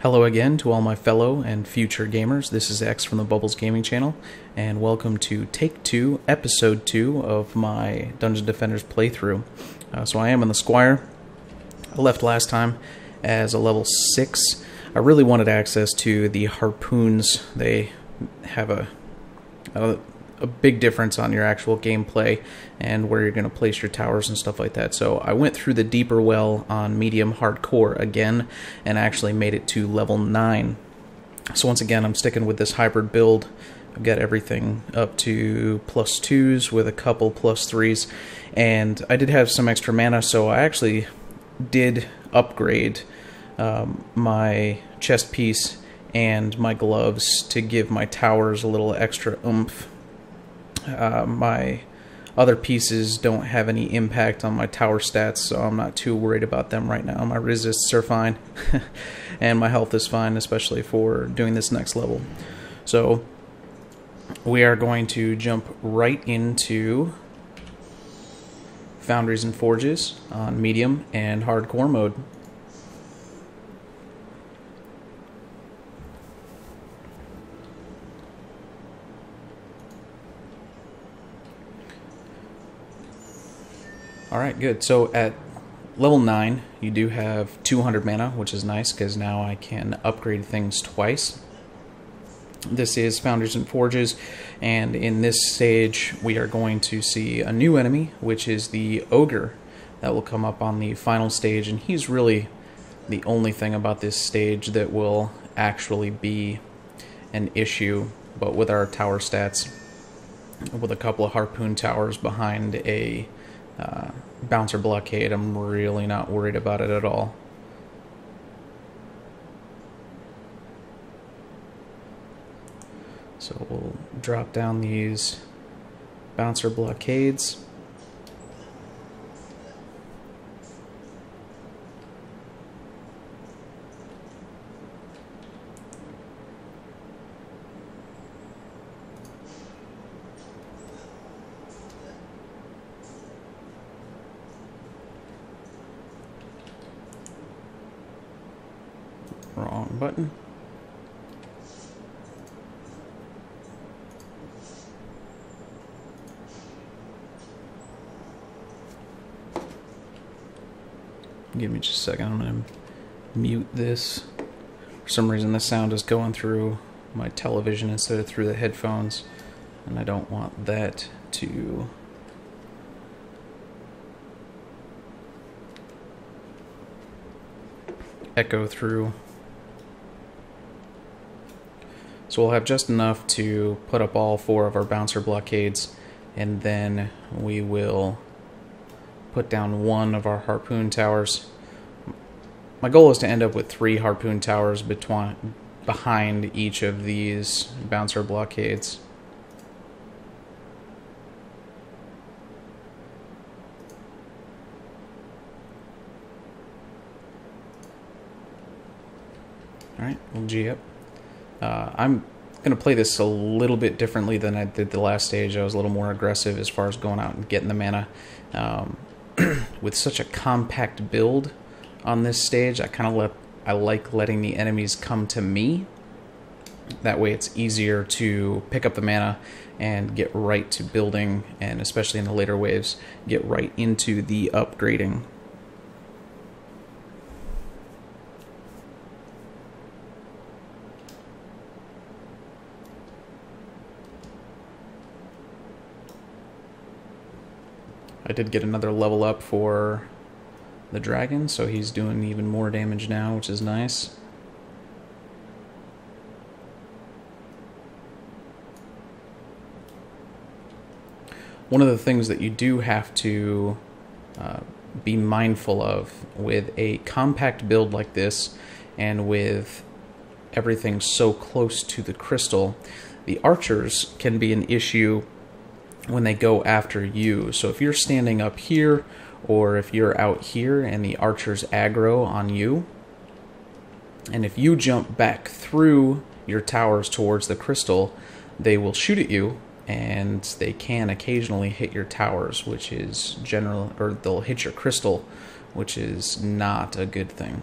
Hello again to all my fellow and future gamers. This is X from the Bubbles Gaming Channel, and welcome to Take 2, Episode 2 of my Dungeon Defenders playthrough. So I am on the Squire. I left last time as a level 6. I really wanted access to the harpoons. They have a big difference on your actual gameplay and where you're going to place your towers and stuff like that. So I went through the deeper well on medium hardcore again and actually made it to level 9. So once again, I'm sticking with this hybrid build. I've got everything up to +2s with a couple +3s, and I did have some extra mana, so I actually did upgrade my chest piece and my gloves to give my towers a little extra oomph. My other pieces don't have any impact on my tower stats, so I'm not too worried about them right now. My resists are fine, and my health is fine, especially for doing this next level. So we are going to jump right into Foundries and Forges on medium and hardcore mode. Alright, good. So at level 9, you do have 200 mana, which is nice, because now I can upgrade things twice. This is Foundries and Forges, and in this stage we are going to see a new enemy, which is the Ogre, that will come up on the final stage, and he's really the only thing about this stage that will actually be an issue. But with our tower stats, with a couple of harpoon towers behind a bouncer blockade, I'm really not worried about it at all. So we'll drop down these bouncer blockades. Wrong button. Give me just a second. I'm going to mute this. For some reason, the sound is going through my television instead of through the headphones, and I don't want that to echo through. So we'll have just enough to put up all 4 of our bouncer blockades, and then we will put down 1 of our harpoon towers. My goal is to end up with 3 harpoon towers behind each of these bouncer blockades. Alright, we'll G up. I'm going to play this a little bit differently than I did the last stage. I was a little more aggressive as far as going out and getting the mana. With such a compact build on this stage, I like letting the enemies come to me. That way it's easier to pick up the mana and get right to building, and especially in the later waves, get right into the upgrading. I did get another level up for the dragon, so he's doing even more damage now, which is nice. One of the things that you do have to be mindful of with a compact build like this, and with everything so close to the crystal, the archers can be an issue when they go after you. So if you're standing up here, or if you're out here and the archers aggro on you, and if you jump back through your towers towards the crystal, they will shoot at you, and they can occasionally hit your towers, which is or they'll hit your crystal, which is not a good thing.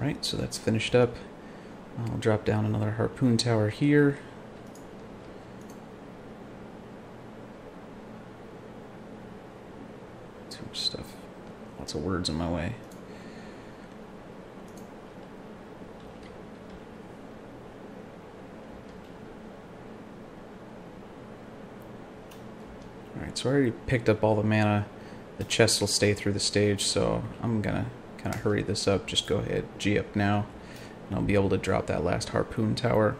Alright, so that's finished up. I'll drop down another harpoon tower here. Too much stuff. Lots of words in my way. Alright, so I already picked up all the mana. The chest will stay through the stage, so I'm gonna kind of hurry this up. Just go ahead, G up now, and I'll be able to drop that last harpoon tower.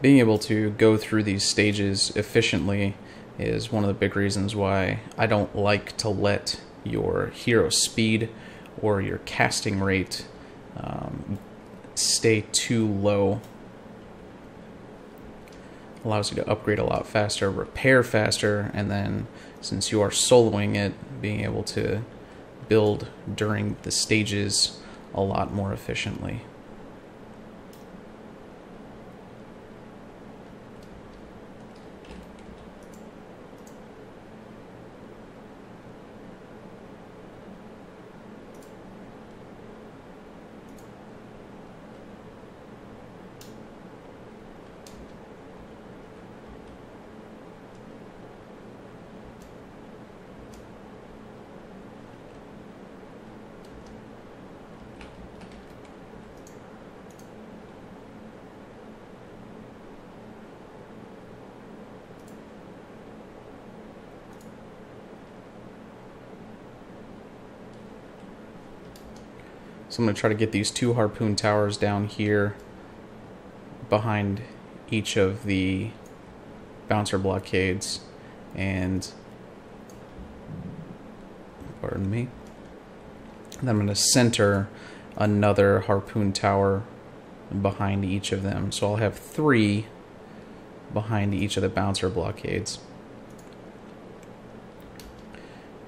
Being able to go through these stages efficiently is one of the big reasons why I don't like to let your hero speed or your casting rate stay too low. Allows you to upgrade a lot faster, repair faster, and then since you are soloing it, being able to build during the stages a lot more efficiently. So I'm going to try to get these 2 harpoon towers down here behind each of the bouncer blockades, and pardon me. And then I'm going to center another harpoon tower behind each of them. So I'll have 3 behind each of the bouncer blockades.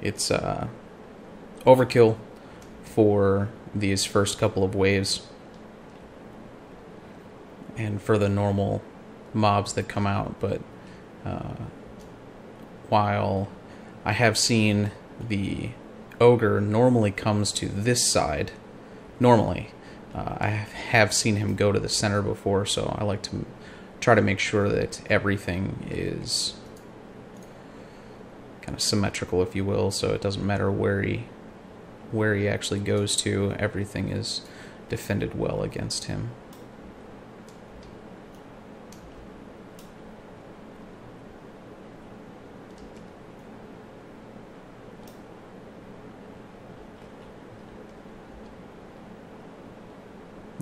It's overkill for these first couple of waves, and for the normal mobs that come out, but while I have seen the ogre normally comes to this side, I have seen him go to the center before, so I like to try to make sure that everything is kind of symmetrical, if you will, so it doesn't matter where he actually goes to, everything is defended well against him.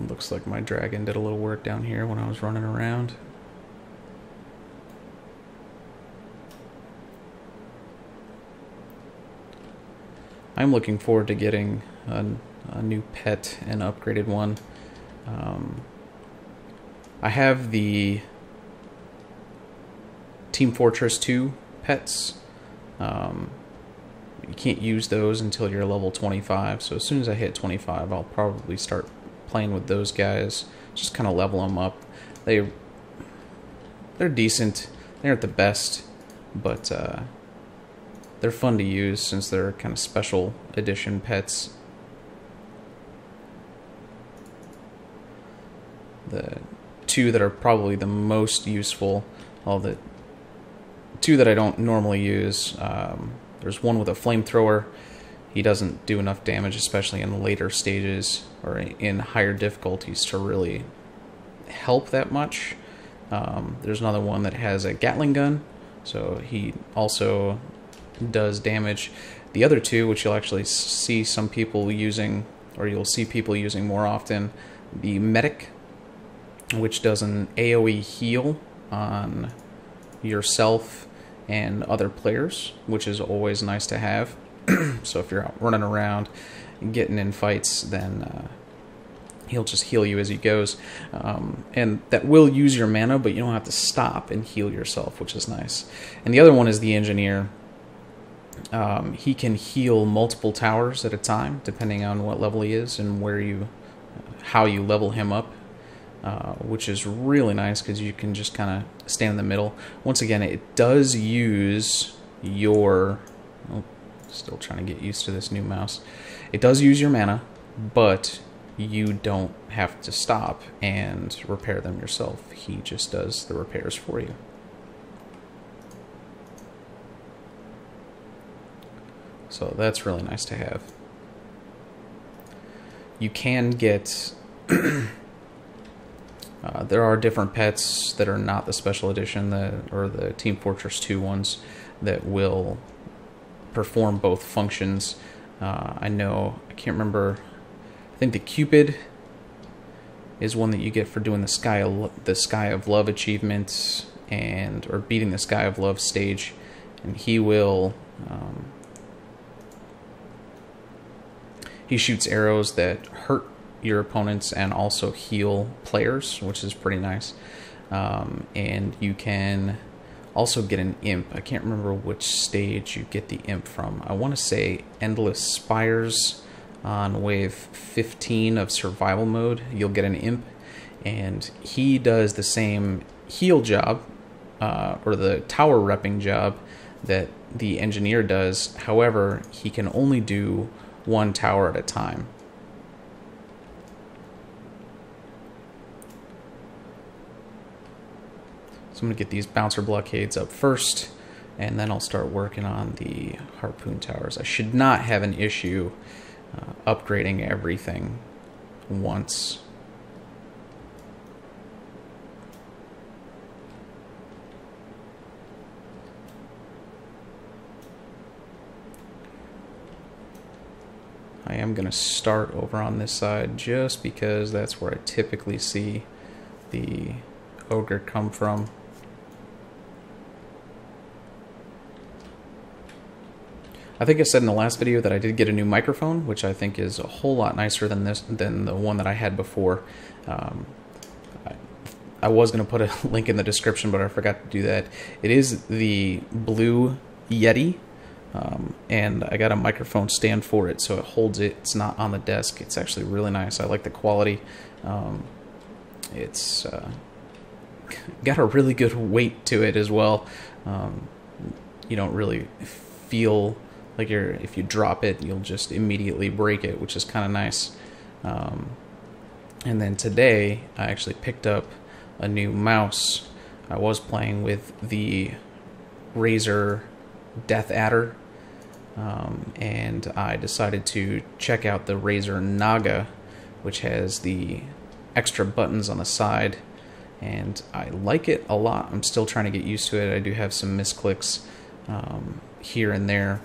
Looks like my dragon did a little work down here when I was running around. I'm looking forward to getting a new pet, an upgraded one. I have the Team Fortress 2 pets. You can't use those until you're level 25, so as soon as I hit 25, I'll probably start playing with those guys. Just kind of level them up. They're decent. They aren't the best, but they're fun to use since they're kind of special edition pets. The 2 that are probably the most useful, well, the 2 that I don't normally use, there's one with a flamethrower. He doesn't do enough damage, especially in later stages or in higher difficulties, to really help that much. There's another one that has a Gatling gun, so he also does damage. The other 2, which you'll actually see some people using, or you'll see people using more often, the Medic, which does an AoE heal on yourself and other players, which is always nice to have. So if you're out running around and getting in fights, then he'll just heal you as he goes. And that will use your mana, but you don't have to stop and heal yourself, which is nice. And the other one is the Engineer. He can heal multiple towers at a time, depending on what level he is and how you level him up. which is really nice because you can just kind of stand in the middle. Once again, it does use your... Oh, still trying to get used to this new mouse. It does use your mana, but you don't have to stop and repair them yourself. He just does the repairs for you. So that's really nice to have. You can get... there are different pets that are not the special edition or the Team Fortress 2 ones that will perform both functions. I can't remember. I think the Cupid is one that you get for doing the Sky of Love achievement or beating the Sky of Love stage, and he will. He shoots arrows that hurt your opponents and also heal players, which is pretty nice. And you can also get an imp. I can't remember which stage you get the imp from. I want to say Endless Spires on wave 15 of survival mode. You'll get an imp, and he does the same heal job or the tower repping job that the engineer does. However, he can only do one tower at a time. So I'm going to get these bouncer blockades up first, and then I'll start working on the harpoon towers. I should not have an issue upgrading everything once. I am going to start over on this side just because that's where I typically see the ogre come from. I think I said in the last video that I did get a new microphone, which I think is a whole lot nicer than the one that I had before. I was going to put a link in the description, but I forgot to do that. It is the Blue Yeti, and I got a microphone stand for it, so it holds it. It's not on the desk. It's actually really nice. I like the quality. It's got a really good weight to it as well. You don't really feel like if you drop it, you'll just immediately break it, which is kind of nice. And then today, I actually picked up a new mouse. I was playing with the Razer Death Adder, and I decided to check out the Razer Naga, which has the extra buttons on the side, and I like it a lot. I'm still trying to get used to it. I do have some misclicks here and there,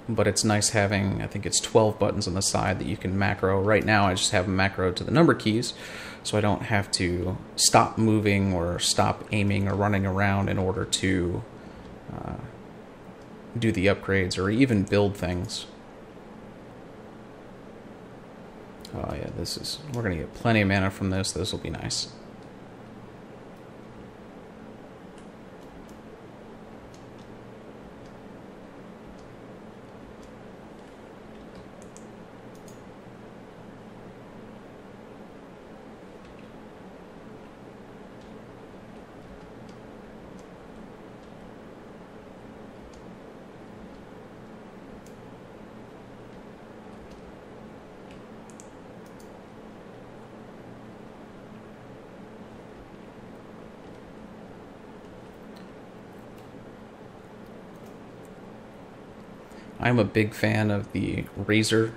but it's nice having, I think it's 12 buttons on the side that you can macro. Right now I just have a macro to the number keys, so I don't have to stop moving or stop aiming or running around in order to do the upgrades or even build things. Oh yeah, we're gonna get plenty of mana from this. This will be nice. I'm a big fan of the Razer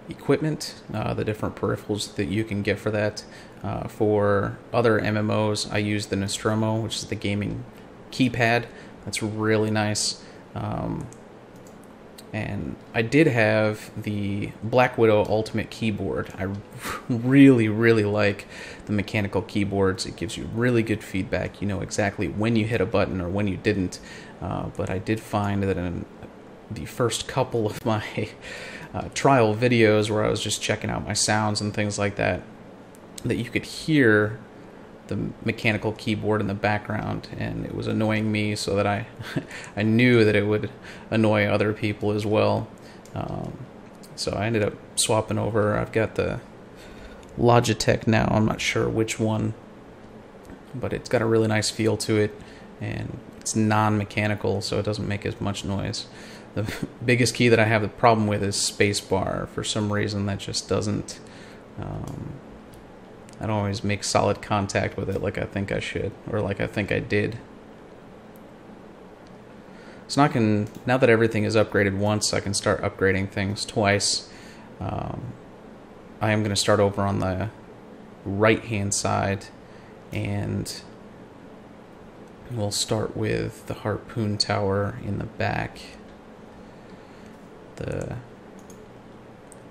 equipment, the different peripherals that you can get for that. For other MMOs, I use the Nostromo, which is the gaming keypad. That's really nice. And I did have the Black Widow Ultimate keyboard. I really, really like the mechanical keyboards. It gives you really good feedback. You know exactly when you hit a button or when you didn't. But I did find that in the first couple of my trial videos where I was just checking out my sounds and things like that, that you could hear the mechanical keyboard in the background, and it was annoying me, so that I knew that it would annoy other people as well. So I ended up swapping over. I've got the Logitech now. I'm not sure which one, but it's got a really nice feel to it, and it's non-mechanical, so it doesn't make as much noise. The biggest key that I have the problem with is spacebar. For some reason, that just doesn't... I don't always make solid contact with it like I think I should, or like I think I did. So now that everything is upgraded once, I can start upgrading things twice. I am going to start over on the right-hand side, and we'll start with the harpoon tower in the back. The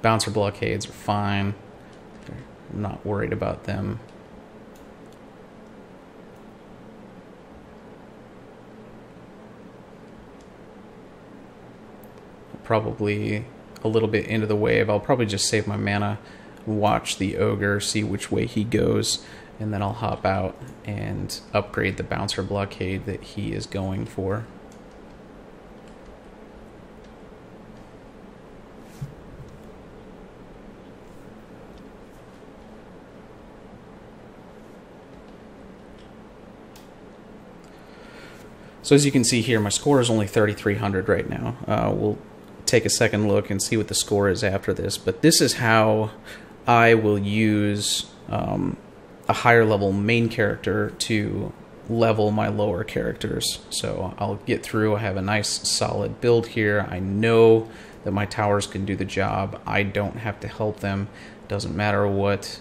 bouncer blockades are fine. I'm not worried about them. Probably a little bit into the wave. I'll probably just save my mana, watch the ogre, see which way he goes, and then I'll hop out and upgrade the bouncer blockade that he is going for. So as you can see here, my score is only 3,300 right now. We'll take a second look and see what the score is after this. But this is how I will use a higher level main character to level my lower characters. So I'll get through. I have a nice solid build here. I know that my towers can do the job. I don't have to help them. Doesn't matter what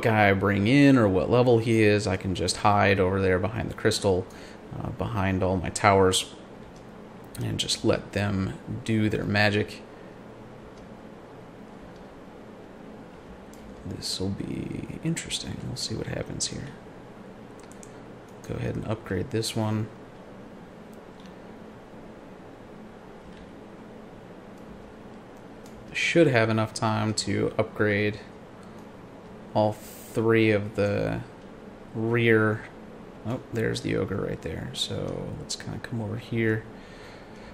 guy I bring in or what level he is. I can just hide over there behind the crystal, behind all my towers, and just let them do their magic. This will be interesting. We'll see what happens here. Go ahead and upgrade this one. Should have enough time to upgrade all three of the rear. Oh, there's the ogre right there. So let's kind of come over here,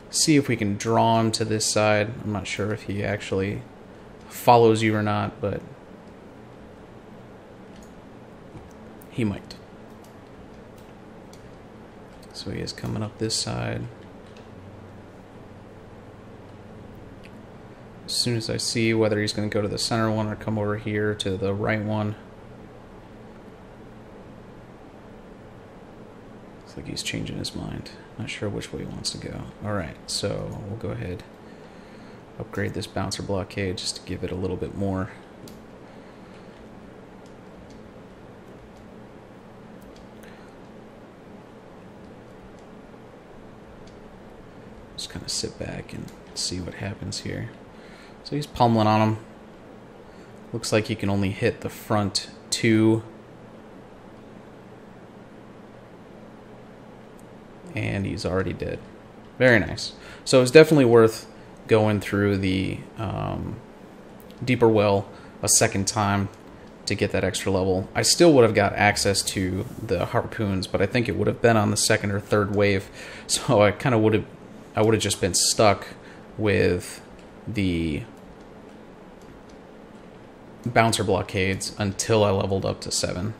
see if we can draw him to this side. I'm not sure if he actually follows you or not, but he might. So he is coming up this side. As soon as I see whether he's going to go to the center one or come over here to the right one. Looks like he's changing his mind. Not sure which way he wants to go. Alright, so we'll go ahead, upgrade this bouncer blockade just to give it a little bit more. Just kind of sit back and see what happens here. So he's pummeling on him. Looks like he can only hit the front two. And he's already dead. Very nice. So it's definitely worth going through the deeper well a second time to get that extra level. I still would have got access to the harpoons, but I think it would have been on the second or third wave. So I kind of would have just been stuck with the bouncer blockades until I leveled up to 7.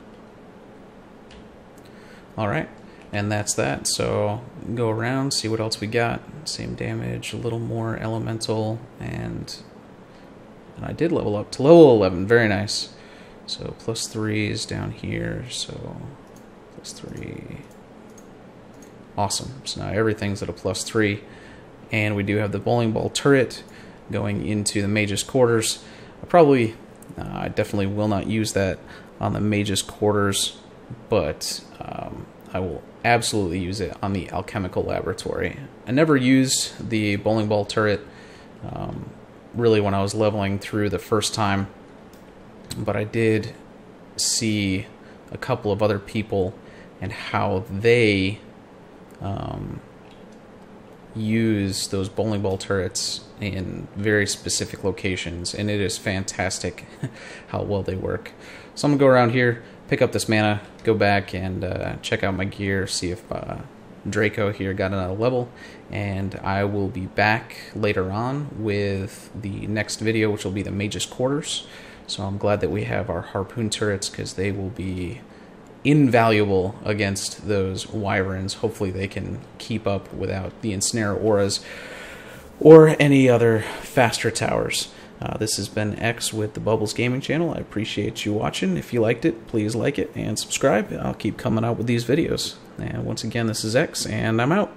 Alright, and that's that. So go around, see what else we got. Same damage, a little more elemental, and I did level up to level 11. Very nice. So +3 is down here, so +3. Awesome. So now everything's at a +3. And we do have the bowling ball turret going into the mage's quarters. I definitely will not use that on the mage's quarters, but I will absolutely use it on the alchemical laboratory. I never used the bowling ball turret really when I was leveling through the first time, but I did see a couple of other people and how they use those bowling ball turrets in very specific locations, and it is fantastic how well they work. So I'm gonna go around here, pick up this mana, go back and check out my gear, see if Draco here got another level, and I will be back later on with the next video, which will be the Mage's Quarters. So I'm glad that we have our harpoon turrets, because they will be invaluable against those wyverns. Hopefully they can keep up without the ensnare auras or any other faster towers. This has been X with the Bubbles Gaming Channel. I appreciate you watching. If you liked it, please like it and subscribe. I'll keep coming out with these videos. And once again, this is X, and I'm out.